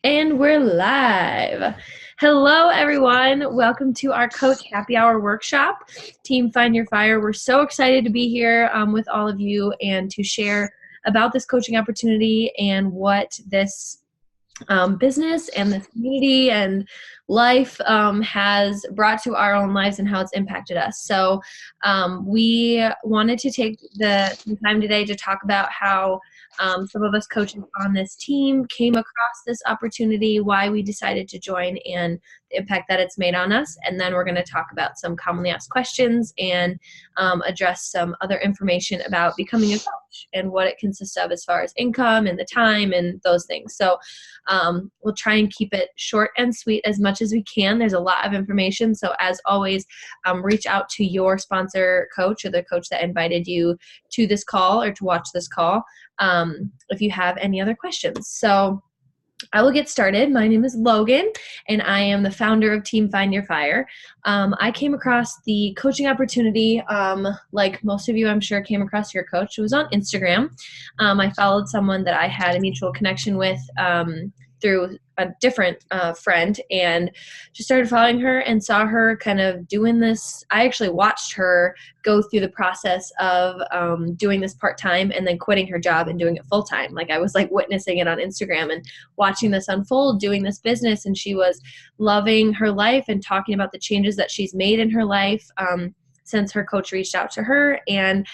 And we're live. Hello, everyone. Welcome to our Coach Happy Hour workshop, Team Find Your Fire. We're so excited to be here with all of you and to share about this coaching opportunity and what this business and this community and life has brought to our own lives and how it's impacted us. So we wanted to take some time today to talk about how some of us coaches on this team came across this opportunity, why we decided to join, and the impact that it's made on us. And then we're going to talk about some commonly asked questions and address some other information about becoming a coach and what it consists of as far as income and the time and those things. So we'll try and keep it short and sweet as much as we can. There's a lot of information. So as always, reach out to your sponsor coach or the coach that invited you to this call or to watch this call if you have any other questions. So I will get started. My name is Logan, and I am the founder of Team Find Your Fire. I came across the coaching opportunity, like most of you, I'm sure, came across your coach. It was on Instagram. I followed someone that I had a mutual connection with through a different friend, and just started following her and saw her kind of doing this. I actually watched her go through the process of doing this part-time and then quitting her job and doing it full-time. Like I was like witnessing it on Instagram and watching this unfold, doing this business, and she was loving her life and talking about the changes that she's made in her life since her coach reached out to her. And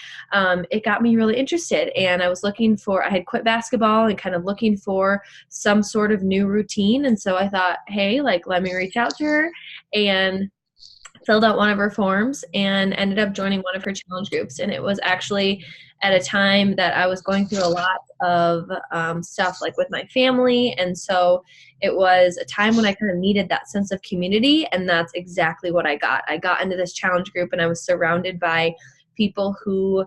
it got me really interested. And I had quit basketball and kind of looking for some sort of new routine. And so I thought, hey, let me reach out to her, and filled out one of her forms and ended up joining one of her challenge groups. And it was actually at a time that I was going through a lot of stuff with my family. And so it was a time when I kind of needed that sense of community. And that's exactly what I got. I got into this challenge group, and I was surrounded by people who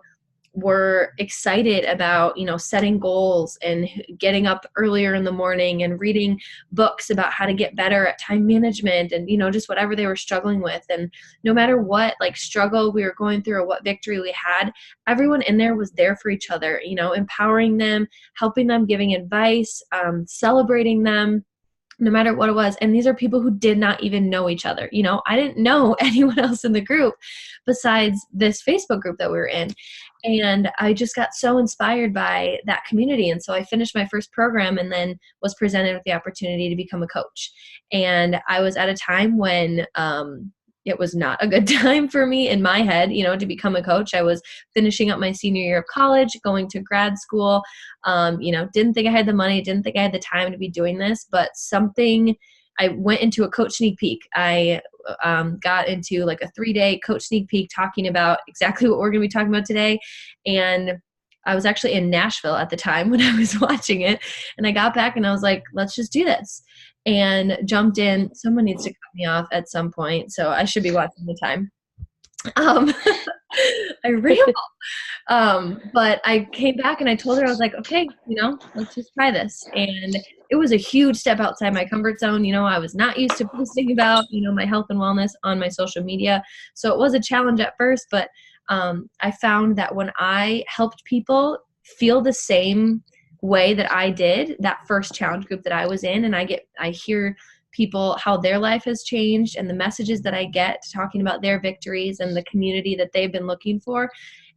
were excited about, setting goals and getting up earlier in the morning and reading books about how to get better at time management and, just whatever they were struggling with. And no matter what struggle we were going through or what victory we had, everyone in there was there for each other, empowering them, helping them, giving advice, celebrating them, no matter what it was. And these are people who did not even know each other. I didn't know anyone else in the group besides this Facebook group that we were in. And I just got so inspired by that community. And so I finished my first program and then was presented with the opportunity to become a coach. And I was at a time when it was not a good time for me in my head, to become a coach. I was finishing up my senior year of college, going to grad school. Didn't think I had the money, didn't think I had the time to be doing this, but I went into a coach sneak peek. I got into a 3-day coach sneak peek talking about exactly what we're going to be talking about today. And I was actually in Nashville at the time when I was watching it. And I got back and I was like, let's just do this. And jumped in. Someone needs to cut me off at some point, so I should be watching the time. I ramble. But I came back and I told her, I was like, okay, let's just try this. And it was a huge step outside my comfort zone. I was not used to posting about, my health and wellness on my social media. So it was a challenge at first, but I found that when I helped people feel the same way that I did that first challenge group that I was in, and I hear people how their life has changed and the messages that I get talking about their victories and the community that they've been looking for.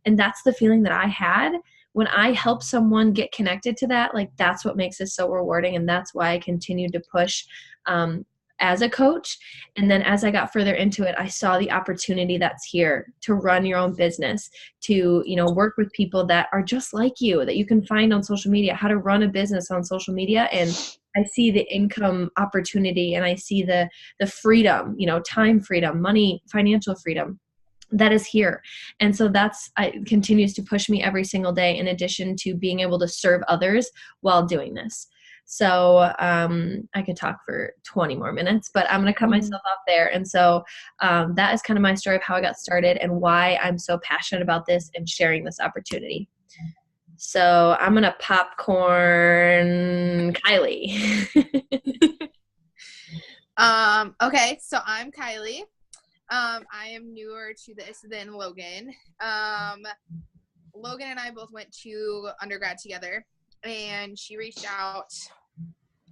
And that's the feeling that I had when I help someone get connected to that. That's what makes it so rewarding. And that's why I continued to push as a coach. And then as I got further into it, I saw the opportunity that's here to run your own business, to, work with people that are just like you, that you can find on social media, how to run a business on social media. And I see the income opportunity, and I see the freedom, time freedom, money, financial freedom that is here. And so it continues to push me every single day, in addition to being able to serve others while doing this. So I could talk for 20 more minutes, but I'm going to cut myself off there. And so that is kind of my story of how I got started and why I'm so passionate about this and sharing this opportunity. So I'm going to popcorn Kylie. Okay, so I'm Kylie. I am newer to this than Logan. Logan and I both went to undergrad together, and she reached out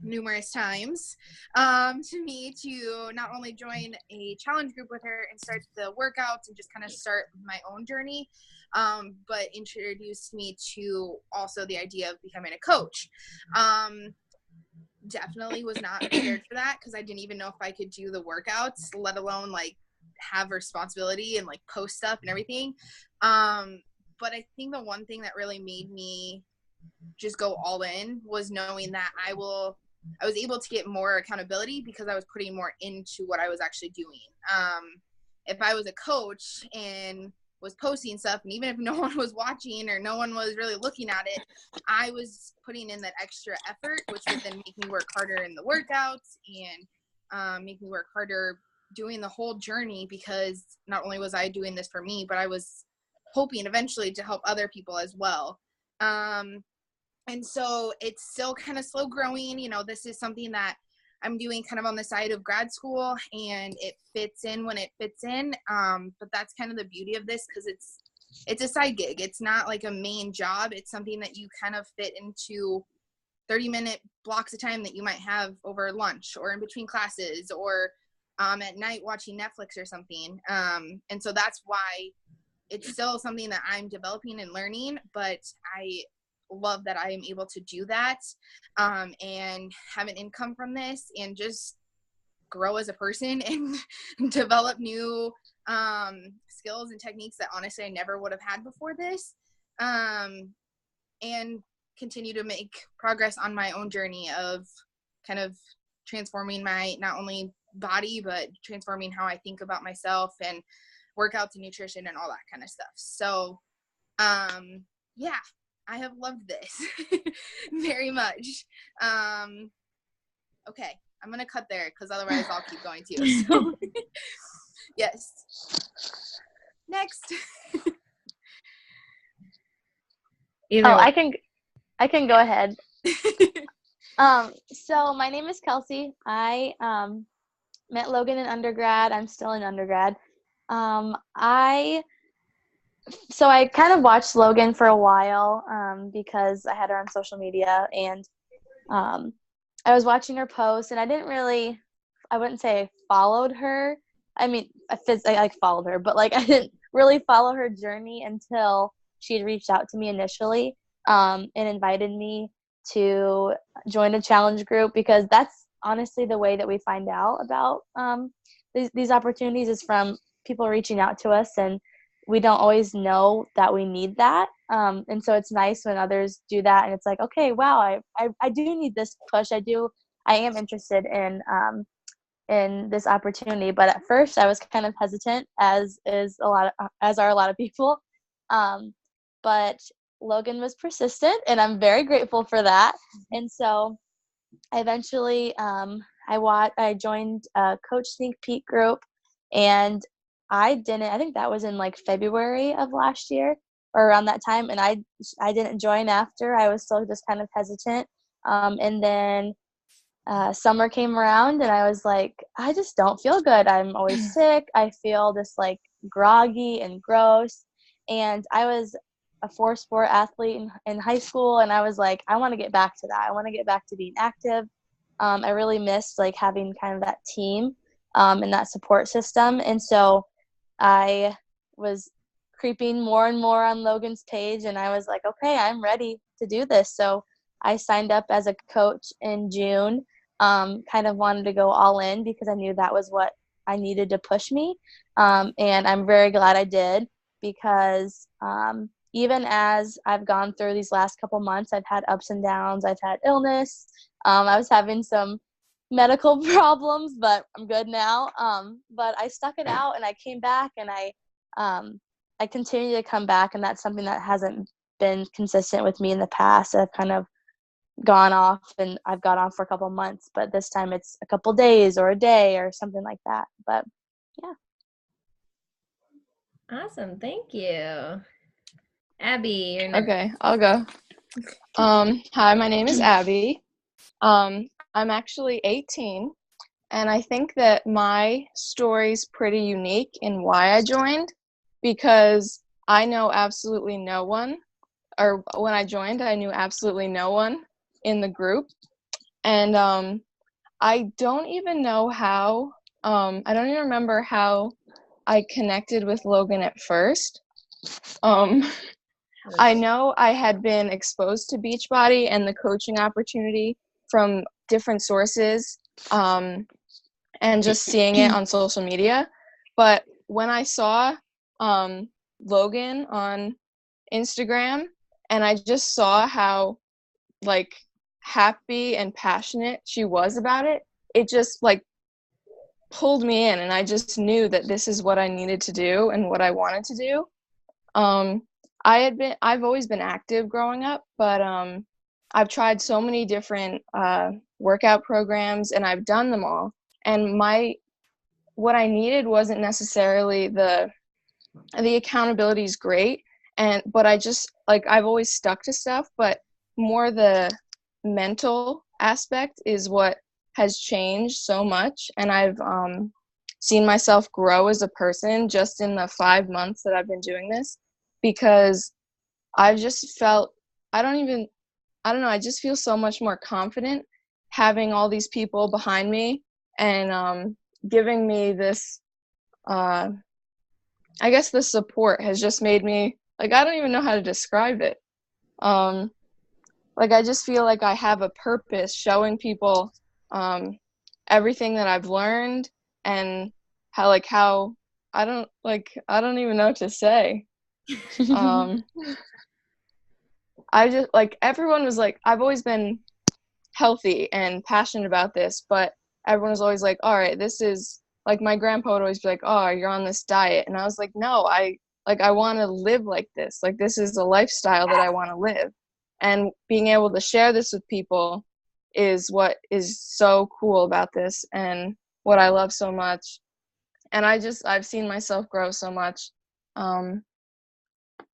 numerous times to me to not only join a challenge group with her and start the workouts and just kind of start my own journey, but introduced me to also the idea of becoming a coach. Definitely was not prepared for that because I didn't even know if I could do the workouts, let alone like have responsibility and like post stuff and everything. But I think the one thing that really made me just go all in was knowing that I was able to get more accountability because I was putting more into what I was actually doing. If I was a coach and was posting stuff, and even if no one was watching or no one was really looking at it, I was putting in that extra effort, which would then make me work harder in the workouts and make me work harder doing the whole journey, because not only was I doing this for me, but I was hoping eventually to help other people as well. And so it's still kind of slow growing. You know, this is something that I'm doing kind of on the side of grad school, and it fits in when it fits in. But that's kind of the beauty of this, because it's a side gig. It's not like a main job. It's something that you kind of fit into 30-minute blocks of time that you might have over lunch or in between classes or at night watching Netflix or something. And so that's why it's still something that I'm developing and learning, but I love that I am able to do that and have an income from this and just grow as a person and develop new skills and techniques that honestly I never would have had before this, and continue to make progress on my own journey of kind of transforming my not only body but transforming how I think about myself and workouts and nutrition and all that kind of stuff. So yeah, I have loved this very much. Okay, I'm gonna cut there because otherwise I'll keep going too. So, yes. Next. I can go ahead. So my name is Kelsey. I met Logan in undergrad. I'm still in undergrad. So I kind of watched Logan for a while because I had her on social media, and I was watching her post, and I wouldn't say I followed her. I mean, I followed her, but like I didn't really follow her journey until she had reached out to me initially and invited me to join a challenge group, because that's honestly the way that we find out about these opportunities, is from people reaching out to us, and we don't always know that we need that. And so it's nice when others do that, and it's like, okay, wow, I do need this push. I am interested in this opportunity. But at first I was kind of hesitant, as are a lot of people. But Logan was persistent, and I'm very grateful for that. And so eventually I joined a Coach Sneak Peek group, and I think that was in like February of last year or around that time, and I didn't join after. I was still just kind of hesitant. And then summer came around, and I was like, I just don't feel good. I'm always sick. I feel just like groggy and gross. And I was a 4-sport athlete in high school, and I was like, I want to get back to that. I want to get back to being active. I really missed like having kind of that team and that support system. And so I was creeping more and more on Logan's page, and I was like, okay, I'm ready to do this. So I signed up as a coach in June, kind of wanted to go all in because I knew that was what I needed to push me. And I'm very glad I did, because even as I've gone through these last couple months, I've had ups and downs. I've had illness. I was having some medical problems, but I'm good now. But I stuck it out, and I came back, and I continue to come back, and that's something that hasn't been consistent with me in the past. I've kind of gone off, and I've got off for a couple months, but this time it's a couple days or a day or something like that. But yeah. Awesome. Thank you. Abby, you're next. Okay, I'll go. Hi, my name is Abby. I'm actually 18, and I think that my story's pretty unique in why I joined, because I know absolutely no one, or when I joined, I knew absolutely no one in the group. And I don't even know how, I don't even remember how I connected with Logan at first. I know I had been exposed to Beachbody and the coaching opportunity from different sources, and just seeing it on social media. But when I saw Logan on Instagram, and I just saw how like happy and passionate she was about it, it just like pulled me in, and I just knew that this is what I needed to do and what I wanted to do. I've always been active growing up, but I've tried so many different workout programs, and I've done them all. And what I needed wasn't necessarily the accountability is great, but I just I've always stuck to stuff, but more the mental aspect is what has changed so much. And I've seen myself grow as a person just in the 5 months that I've been doing this, because I've just felt, I don't know, I just feel so much more confident having all these people behind me and giving me this, I guess the support has just made me, I don't even know how to describe it. I just feel like I have a purpose showing people everything that I've learned, and how I don't even know what to say. I just everyone was I've always been healthy and passionate about this, but everyone was always all right, this is my grandpa would always be oh, you're on this diet, and I was no, I want to live like this. This is a lifestyle that I want to live, and being able to share this with people is what is so cool about this and what I love so much. And I've seen myself grow so much.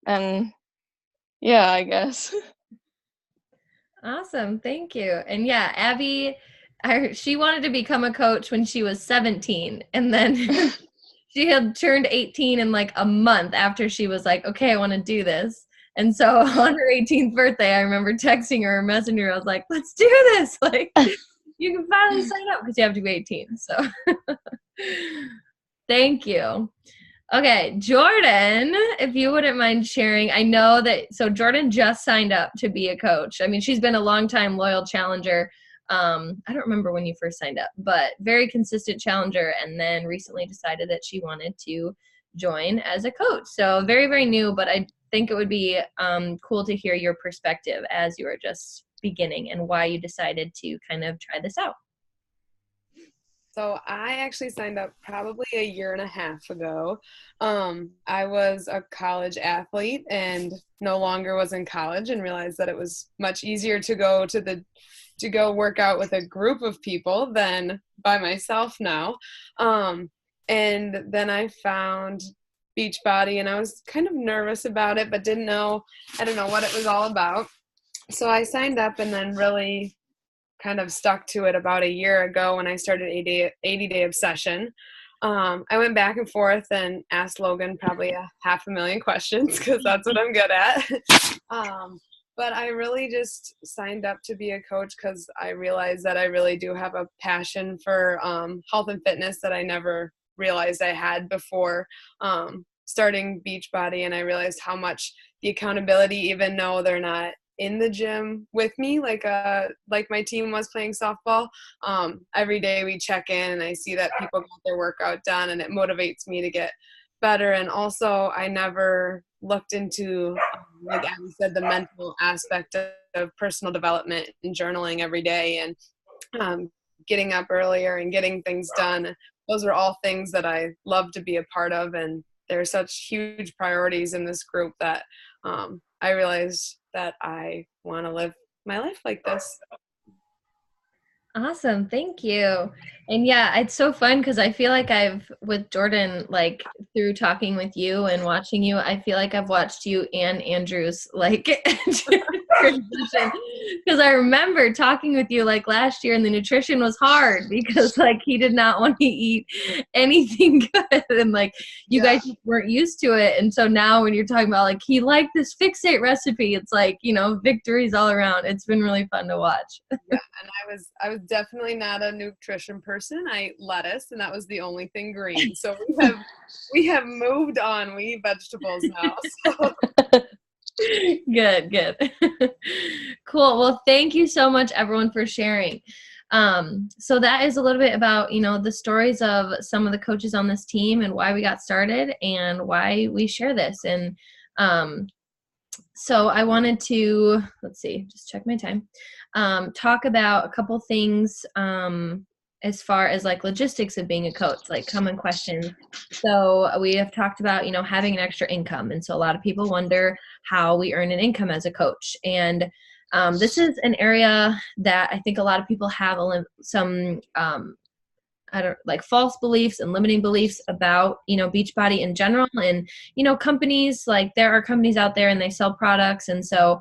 And yeah, I guess. Awesome. Thank you. And yeah, Abby, she wanted to become a coach when she was 17, and then she had turned 18 in a month after she was okay, I want to do this. And so on her 18th birthday, I remember texting her a messenger. I was let's do this. You can finally sign up, because you have to be 18. So thank you. Okay, Jordan, if you wouldn't mind sharing, I know that, so Jordan just signed up to be a coach. I mean, she's been a long-time loyal challenger. I don't remember when you first signed up, but very consistent challenger, and then recently decided that she wanted to join as a coach. So very, very new, but I think it would be cool to hear your perspective as you were just beginning and why you decided to kind of try this out. So I actually signed up probably a year and a half ago. I was a college athlete and no longer was in college, and realized that it was much easier to go work out with a group of people than by myself now. And then I found Beachbody, and I was kind of nervous about it, but I didn't know what it was all about. So I signed up, and then really kind of stuck to it about a year ago when I started 80-day obsession. I went back and forth and asked Logan probably 500,000 questions, because that's what I'm good at. But I really just signed up to be a coach because I realized that I really do have a passion for health and fitness that I never realized I had before starting Beachbody. And I realized how much the accountability, even though they're not in the gym with me like my team was playing softball, every day we check in, and I see that people got their workout done, and it motivates me to get better. And also, I never looked into, like Abby said, the mental aspect of personal development and journaling every day, and getting up earlier and getting things done. Those are all things that I love to be a part of, and they're such huge priorities in this group that I realized that I want to live my life like this. Awesome. Thank you. And yeah, it's so fun because I feel like with Jordan, through talking with you and watching you, I feel like I've watched you and Andrew's transition, because I remember talking with you like last year, and the nutrition was hard because like he did not want to eat anything good, and like you guys just weren't used to it. And so now when you're talking about like he liked this fixate recipe, it's like, you know, victories all around. It's been really fun to watch. Yeah, and I was definitely not a nutrition person. I ate lettuce, and that was the only thing green. So we have moved on. We eat vegetables now. So. Good. Cool. Well, thank you so much, everyone, for sharing. So that is a little bit about, you know, the stories of some of the coaches on this team and why we got started and why we share this. And so I wanted to, just check my time, talk about a couple things as far as like logistics of being a coach, like common questions. So we have talked about, you know, having an extra income. And so a lot of people wonder how we earn an income as a coach. And this is an area that I think a lot of people have some false beliefs and limiting beliefs about, you know, Beachbody in general. And, you know, companies, like there are companies out there and they sell products. And so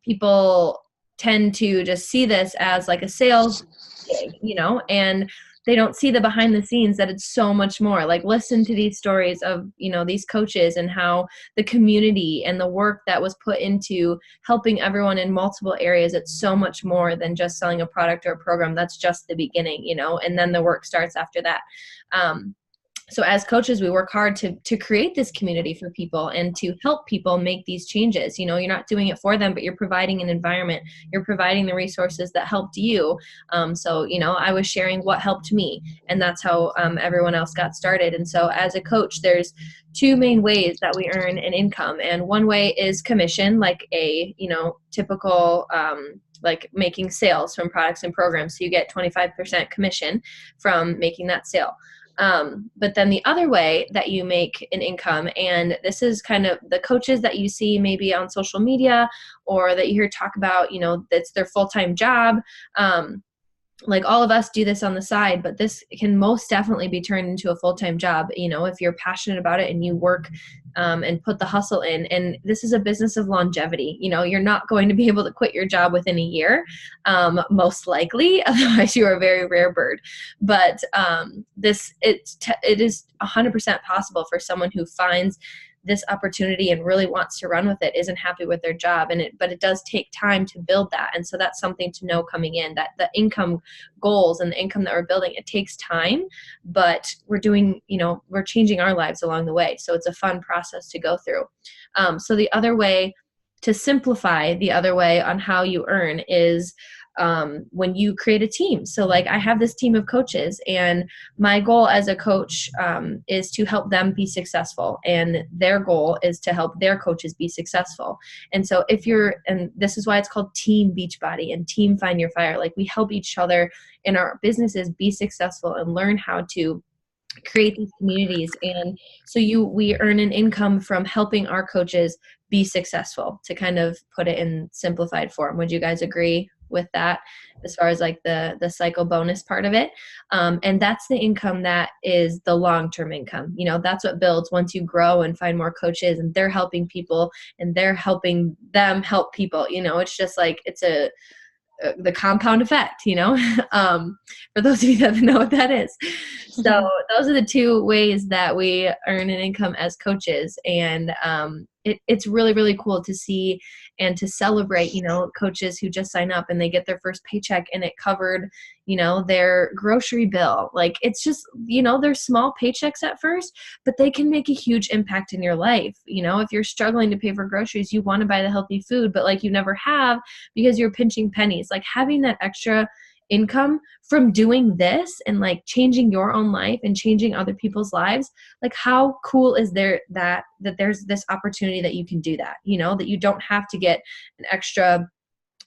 people tend to just see this as like a sales gig, you know, and they don't see the behind the scenes that it's so much more. Like listen to these stories of, you know, these coaches and how the community and the work that was put into helping everyone in multiple areas. It's so much more than just selling a product or a program. That's just the beginning, you know, and then the work starts after that. So as coaches, we work hard to create this community for people and to help people make these changes. You know, you're not doing it for them, but you're providing an environment. You're providing the resources that helped you. So, you know, I was sharing what helped me, and that's how everyone else got started. And so as a coach, there's two main ways that we earn an income. And one way is commission, like a, you know, typical like making sales from products and programs. So you get 25% commission from making that sale. But then the other way that you make an income, and this is kind of the coaches that you see maybe on social media or that you hear talk about, you know, that's their full-time job. Like all of us do this on the side, but this can most definitely be turned into a full-time job, you know, if you're passionate about it and you work and put the hustle in. And this is a business of longevity. You know, you're not going to be able to quit your job within a year, most likely, otherwise you are a very rare bird. But it is 100% possible for someone who finds this opportunity and really wants to run with it, isn't happy with their job, but it does take time to build that. And so that's something to know coming in, that the income goals and the income that we're building, it takes time, but we're doing, you know, we're changing our lives along the way. So it's a fun process to go through. So the other way, to simplify the other way on how you earn, is when you create a team. So like I have this team of coaches, and my goal as a coach is to help them be successful, and their goal is to help their coaches be successful. And so and this is why it's called Team Beachbody and Team Find Your Fire. Like we help each other in our businesses be successful and learn how to create these communities. And so we earn an income from helping our coaches be successful, to kind of put it in simplified form. Would you guys agree with that as far as like the cycle bonus part of it? And that's the income that is the long-term income. You know, that's what builds once you grow and find more coaches and they're helping people and they're helping them help people. You know, it's just like, it's the compound effect, you know, for those of you that don't know what that is. So those are the two ways that we earn an income as coaches. And it's really, really cool to see and to celebrate, you know, coaches who just sign up and they get their first paycheck and it covered, you know, their grocery bill. Like it's just, you know, they're small paychecks at first, but they can make a huge impact in your life. You know, if you're struggling to pay for groceries, you want to buy the healthy food, but like you never have because you're pinching pennies. Like having that extra income from doing this and like changing your own life and changing other people's lives, like how cool is there that there's this opportunity that you can do that, you know, that you don't have to get an extra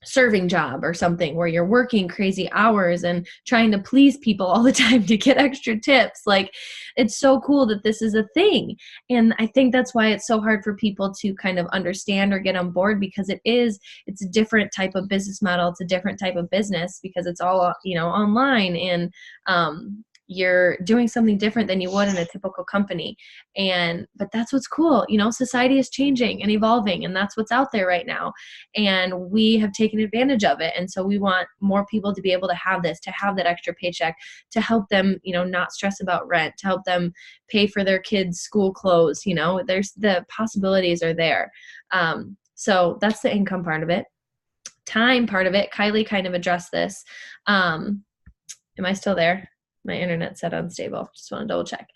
serving job or something where you're working crazy hours and trying to please people all the time to get extra tips. Like it's so cool that this is a thing. And I think that's why it's so hard for people to kind of understand or get on board, because it's a different type of business model. It's a different type of business because it's all, you know, online, and you're doing something different than you would in a typical company. But that's what's cool. Society is changing and evolving, and that's what's out there right now. And we have taken advantage of it. And so we want more people to be able to have this, to have that extra paycheck, to help them, not stress about rent, to help them pay for their kids' school clothes. There's the possibilities are there. So that's the income part of it. Time part of it, Kylie kind of addressed this. Am I still there? My internet said unstable. Just want to double check.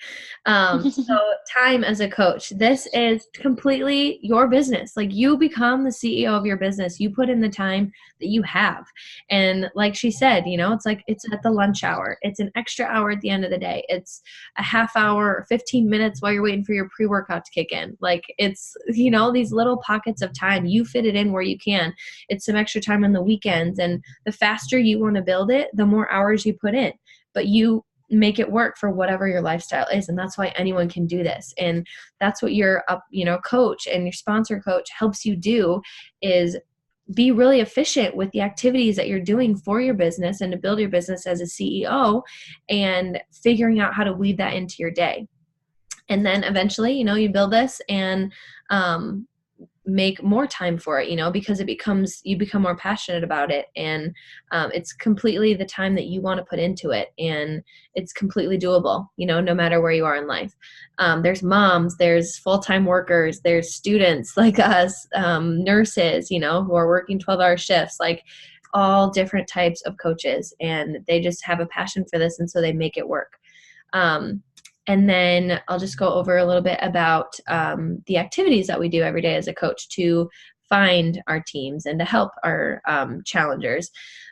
So time as a coach, this is completely your business. Like, you become the CEO of your business. You put in the time that you have. And like she said, it's at the lunch hour. It's an extra hour at the end of the day. It's a half hour or 15 minutes while you're waiting for your pre-workout to kick in. Like, it's, these little pockets of time. You fit it in where you can. It's some extra time on the weekends. And the faster you want to build it, the more hours you put in. But you make it work for whatever your lifestyle is. And that's why anyone can do this. And that's what your coach and your sponsor coach helps you do, is be really efficient with the activities that you're doing for your business and to build your business as a CEO, and figuring out how to weave that into your day. And then eventually, you build this and make more time for it, because you become more passionate about it, and it's completely the time that you want to put into it, and it's completely doable, no matter where you are in life. There's moms, there's full-time workers, there's students like us, nurses, who are working 12-hour shifts, like all different types of coaches, and they just have a passion for this, and so they make it work. And then I'll just go over a little bit about the activities that we do every day as a coach to find our teams and to help our challengers.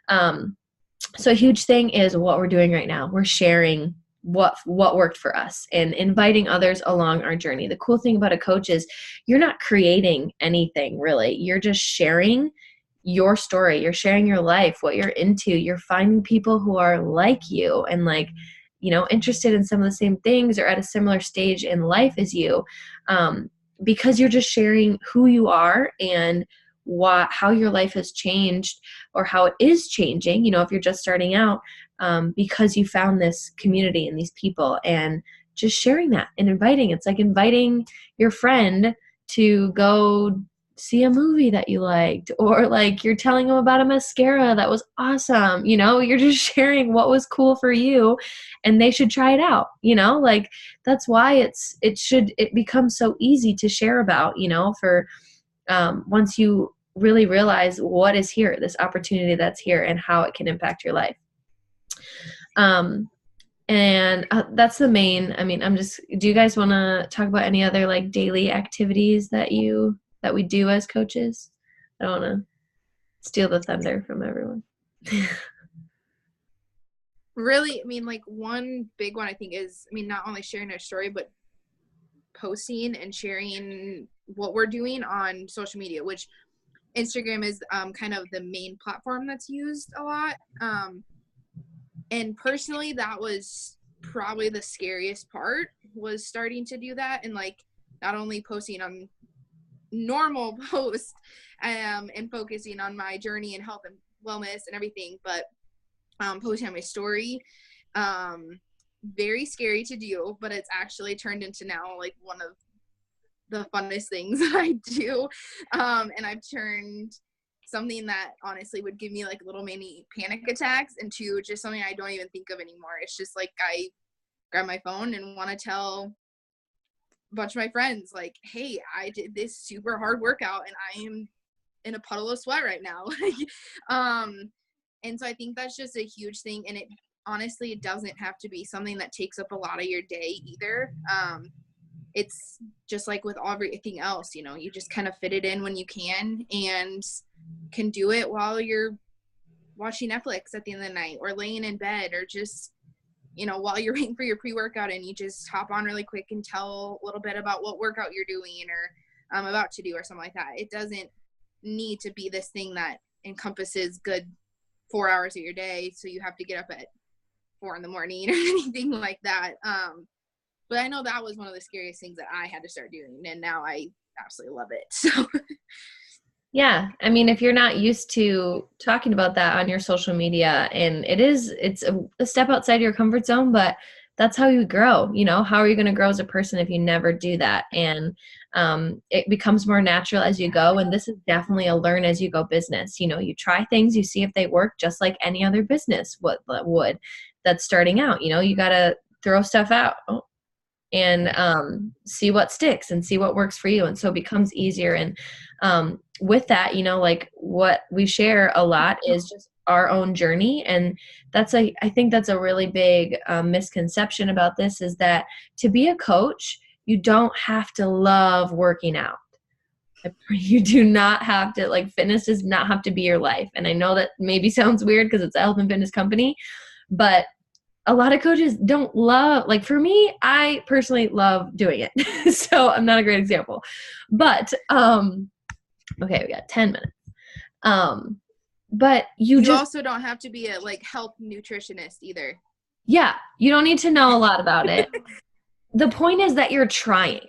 So a huge thing is what we're doing right now. We're sharing what worked for us and inviting others along our journey. The cool thing about a coach is you're not creating anything really. You're just sharing your story. You're sharing your life, what you're into. You're finding people who are like you and interested in some of the same things or at a similar stage in life as you, because you're just sharing who you are and how your life has changed or how it is changing, if you're just starting out, because you found this community and these people, and just sharing that and inviting. It's like inviting your friend to go see a movie that you liked, or like you're telling them about a mascara that was awesome. You're just sharing what was cool for you, and they should try it out. Like that's why it becomes so easy to share about, for once you really realize what is here, this opportunity that's here and how it can impact your life. And that's the main, do you guys want to talk about any other like daily activities that we do as coaches? I don't want to steal the thunder from everyone. Really, one big one I think is, not only sharing our story, but posting and sharing what we're doing on social media, which Instagram is kind of the main platform that's used a lot. And personally, that was probably the scariest part, was starting to do that, and not only posting on normal posts and focusing on my journey and health and wellness and everything, but posting on my story, very scary to do, but it's actually turned into now like one of the funnest things I do, and I've turned something that honestly would give me like little mini panic attacks into just something I don't even think of anymore. It's just like I grab my phone and want to tell bunch of my friends like, hey, I did this super hard workout and I am in a puddle of sweat right now. And so I think that's just a huge thing, and it honestly doesn't have to be something that takes up a lot of your day either. It's just like with everything else, you just kind of fit it in when you can do it while you're watching Netflix at the end of the night, or laying in bed, or just while you're waiting for your pre-workout, and you just hop on really quick and tell a little bit about what workout you're doing or about to do or something like that. It doesn't need to be this thing that encompasses good 4 hours of your day, so you have to get up at 4 a.m. or anything like that. But I know that was one of the scariest things that I had to start doing, and now I absolutely love it. So Yeah. I mean, if you're not used to talking about that on your social media, and it's a step outside your comfort zone, but that's how you grow. How are you going to grow as a person if you never do that? And it becomes more natural as you go. And this is definitely a learn as you go business. You try things, you see if they work, just like any other business would that's starting out. You got to throw stuff out. And see what sticks and see what works for you. And so it becomes easier. And with that, like what we share a lot is just our own journey. And I think that's a really big misconception about this, is that to be a coach, you don't have to love working out. You do not have to, like, fitness does not have to be your life. And I know that maybe sounds weird because it's a health and fitness company, but a lot of coaches don't love, like for me, I personally love doing it. So I'm not a great example, but, okay, we got 10 minutes. But you also don't have to be a health nutritionist either. Yeah. You don't need to know a lot about it. The point is that you're trying.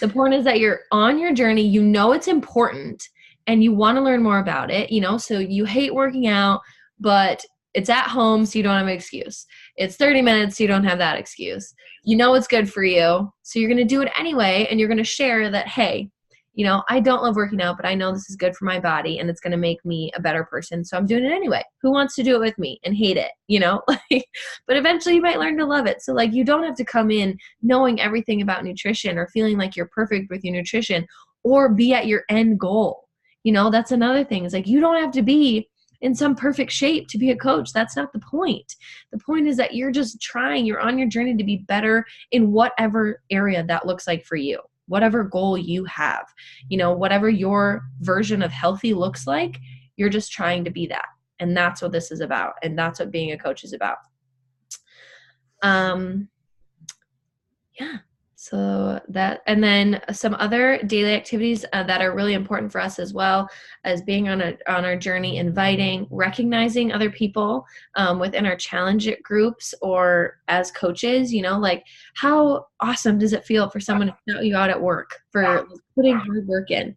The point is that you're on your journey. It's important and you want to learn more about it, so you hate working out, but it's at home, so you don't have an excuse. It's 30 minutes, so you don't have that excuse. It's good for you, so you're going to do it anyway, and you're going to share that, hey, I don't love working out, but I know this is good for my body, and it's going to make me a better person, so I'm doing it anyway. Who wants to do it with me and hate it, But eventually you might learn to love it. So, you don't have to come in knowing everything about nutrition or feeling like you're perfect with your nutrition or be at your end goal. That's another thing. It's you don't have to be in some perfect shape to be a coach. That's not the point. The point is that you're just trying, you're on your journey to be better in whatever area that looks like for you, whatever goal you have, whatever your version of healthy looks like, you're just trying to be that. And that's what this is about. And that's what being a coach is about. Yeah. So that, and then some other daily activities that are really important for us as well as being on our journey, inviting, recognizing other people within our challenge groups or as coaches, how awesome does it feel for someone to shout you out at work for putting hard work in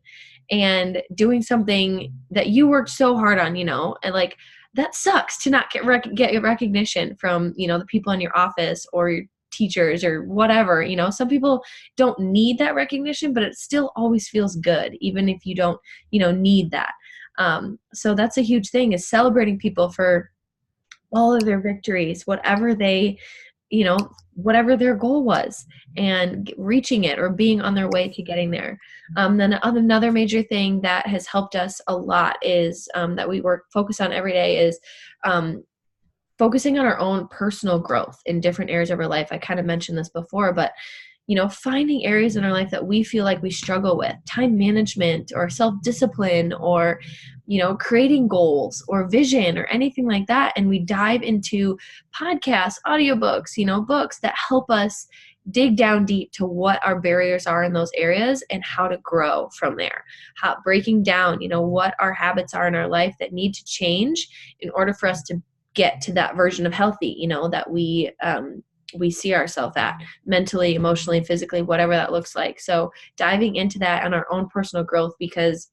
and doing something that you worked so hard on, and that sucks to not get recognition from, the people in your office or your teachers or whatever. Some people don't need that recognition, but it still always feels good, even if you don't, need that. So that's a huge thing, is celebrating people for all of their victories, whatever they, whatever their goal was, and reaching it or being on their way to getting there. Then another major thing that has helped us a lot is that we focus on every day is focusing on our own personal growth in different areas of our life. I kind of mentioned this before, but finding areas in our life that we feel like we struggle with, time management or self-discipline or, creating goals or vision or anything like that. And we dive into podcasts, audiobooks, books that help us dig down deep to what our barriers are in those areas and how to grow from there. Breaking down, what our habits are in our life that need to change in order for us to get to that version of healthy, that we see ourselves at mentally, emotionally, physically, whatever that looks like. So diving into that on our own personal growth, because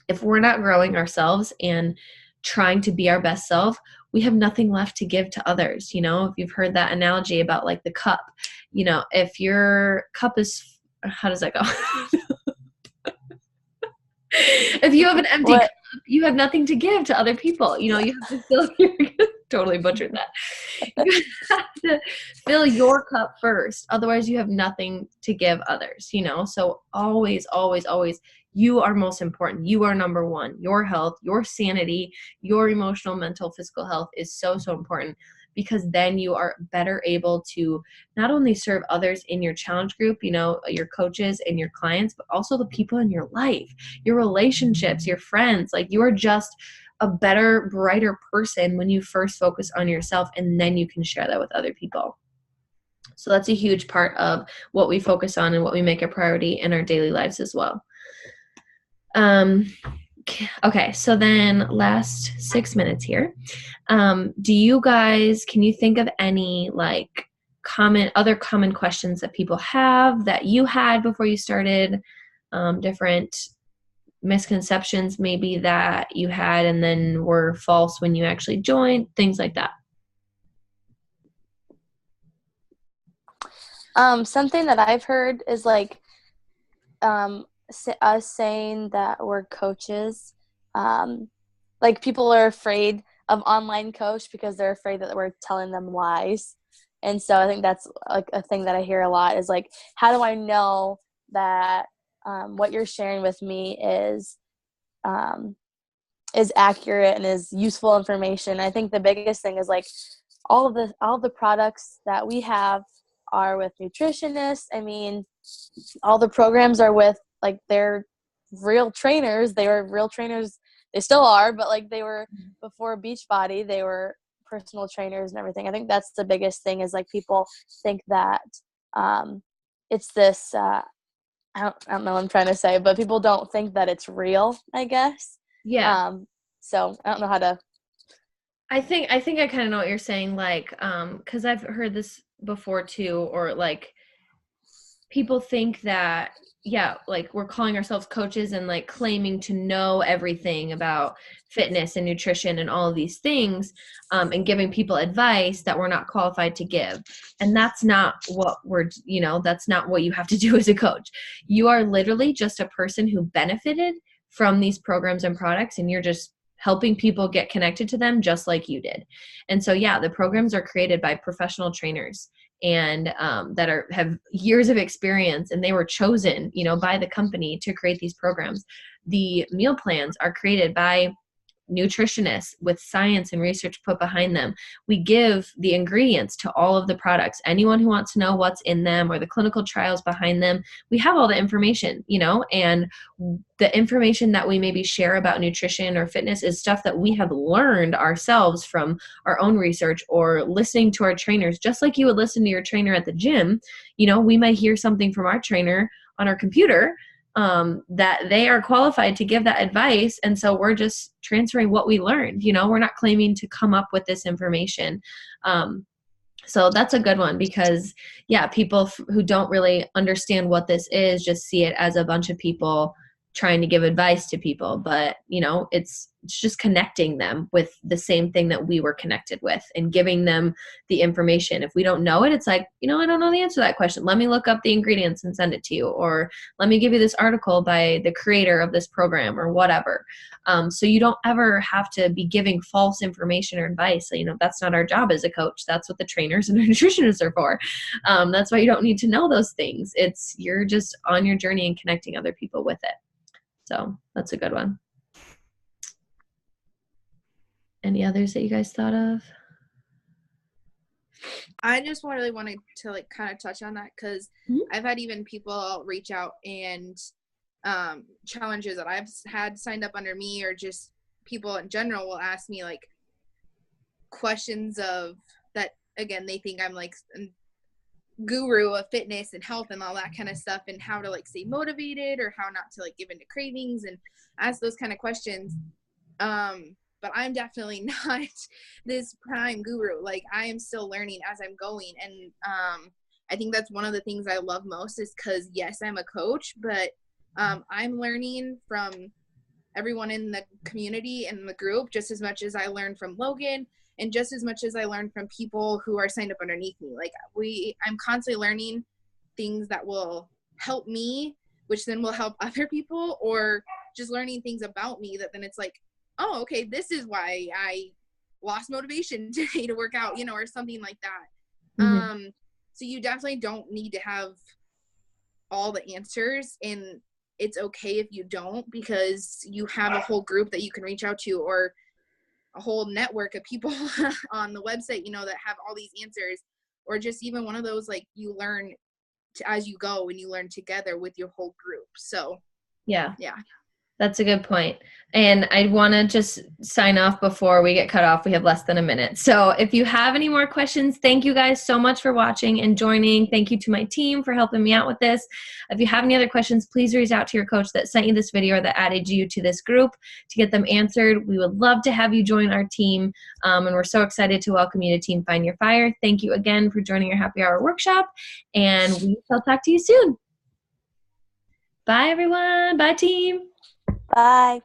if we're not growing ourselves and trying to be our best self, we have nothing left to give to others. If you've heard that analogy about the cup, if your cup is, how does that go? If you have an empty cup, you have nothing to give to other people. You have to fill your totally butchered that. You have to fill your cup first. Otherwise, you have nothing to give others, So always, always, always, you are most important. You are number one. Your health, your sanity, your emotional, mental, physical health is so, so important, because then you are better able to not only serve others in your challenge group, your coaches and your clients, but also the people in your life, your relationships, your friends. You are just a better, brighter person when you first focus on yourself, and then you can share that with other people. So that's a huge part of what we focus on and what we make a priority in our daily lives as well. Okay, so then last 6 minutes here. Do you guys, can you think of any other common questions that people have that you had before you started, different misconceptions maybe that you had and then were false when you actually joined, things like that. Something that I've heard is like us saying that we're coaches. Like people are afraid of online coach because they're afraid that we're telling them lies. And so I think that's like a thing that I hear a lot is like, how do I know that what you're sharing with me is accurate and is useful information? I think the biggest thing is like all of the products that we have are with nutritionists. I mean, all the programs are with like they're real trainers. They were real trainers. They still are, but like they were before Beachbody, they were personal trainers and everything. I think that's the biggest thing is like people think that it's this I don't know what I'm trying to say, but people don't think that it's real, I guess. Yeah. So I don't know how to. I think I kind of know what you're saying, like, because I've heard this before too, or like people think that, yeah, like we're calling ourselves coaches and like claiming to know everything about fitness and nutrition and all of these things, and giving people advice that we're not qualified to give. And that's not what that's not what you have to do as a coach. You are literally just a person who benefited from these programs and products, and you're just helping people get connected to them just like you did. And so, yeah, the programs are created by professional trainers and that have years of experience, and they were chosen, by the company to create these programs. The meal plans are created by nutritionists with science and research put behind them. We give the ingredients to all of the products. Anyone who wants to know what's in them or the clinical trials behind them, we have all the information, and the information that we maybe share about nutrition or fitness is stuff that we have learned ourselves from our own research or listening to our trainers. Just like you would listen to your trainer at the gym, we might hear something from our trainer on our computer that they are qualified to give that advice. And so we're just transferring what we learned, we're not claiming to come up with this information. So that's a good one because, yeah, people who don't really understand what this is just see it as a bunch of people trying to give advice to people. But, it's just connecting them with the same thing that we were connected with and giving them the information. If we don't know it, it's like, I don't know the answer to that question. Let me look up the ingredients and send it to you. Or let me give you this article by the creator of this program or whatever. So you don't ever have to be giving false information or advice. That's not our job as a coach. That's what the trainers and nutritionists are for. That's why you don't need to know those things. You're just on your journey and connecting other people with it. So that's a good one. Any others that you guys thought of? I just really wanted to like kind of touch on that because I've had even people reach out and challenges that I've had signed up under me, or just people in general will ask me like questions of that. Again, they think I'm like a guru of fitness and health and all that kind of stuff, and how to like stay motivated or how not to like give into cravings and ask those kind of questions. But I'm definitely not this prime guru. Like I am still learning as I'm going. And I think that's one of the things I love most is because, yes, I'm a coach, but I'm learning from everyone in the community and the group just as much as I learn from Logan and just as much as I learn from people who are signed up underneath me. Like I'm constantly learning things that will help me, which then will help other people, or just learning things about me that then it's like, oh, okay, this is why I lost motivation today to work out, or something like that. So you definitely don't need to have all the answers, and it's okay if you don't, because you have a whole group that you can reach out to, or a whole network of people on the website, that have all these answers, or just even one of those, like you learn as you go and you learn together with your whole group. So yeah. That's a good point. And I want to just sign off before we get cut off. We have less than a minute. So if you have any more questions, thank you guys so much for watching and joining. Thank you to my team for helping me out with this. If you have any other questions, please reach out to your coach that sent you this video or that added you to this group to get them answered. We would love to have you join our team. And we're so excited to welcome you to Team Find Your Fire. Thank you again for joining our happy hour workshop. And we shall talk to you soon. Bye, everyone. Bye, team. Bye.